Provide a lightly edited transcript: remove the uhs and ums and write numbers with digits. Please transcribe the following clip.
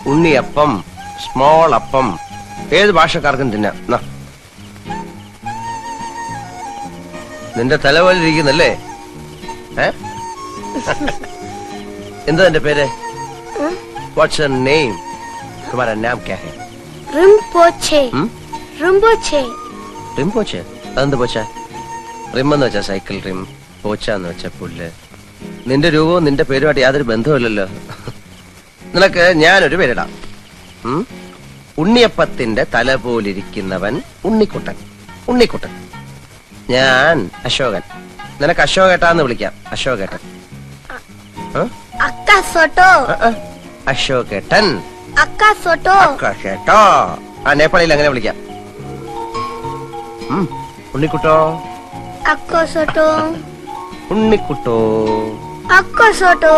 ഉണ്ണിയപ്പം, small അപ്പം, ഏത് ഭാഷക്കാർക്കും തിന്നാം. നിന്റെ തല പോലെ ഇരിക്കുന്നല്ലേ? എന്താ എന്റെ പേര്? What's your name? तुम्हारा नाम क्या है? റിംപോച്ചെ. റിംപോച്ചെ. റിംപോച്ചെ? അതെന്ത് പോച്ച? റിം എന്ന് വെച്ചാ സൈക്കിൾ റിം, പോച്ച എന്ന് വെച്ചാ പുല്ല്. നിന്റെ രൂപവും നിന്റെ പേരുമായിട്ട് യാതൊരു ബന്ധവുമില്ലല്ലോ. നിനക്ക് ഞാനൊരു പേരിടാം. ഉണ്ണിയപ്പത്തിന്റെ തല പോലിരിക്കുന്നവൻ ഉണ്ണിക്കുട്ടൻ. ഉണ്ണിക്കുട്ടൻ. ഞാൻ അശോകൻ. നിനക്ക് അശോകേട്ടാന്ന് വിളിക്കാം. അശോകേട്ടൻ. അക്ക സോട്ടോ. അശോകേട്ടൻ. അക്ക സോട്ടോ. അക്കശേട്ടോ. ആ നേപ്പാളിയിൽ അങ്ങനെ വിളിക്കാം. ഉണ്ണിക്കുട്ടോ. അക്ക സോട്ടോ. ഉണ്ണിക്കുട്ടോ. അക്ക സോട്ടോ.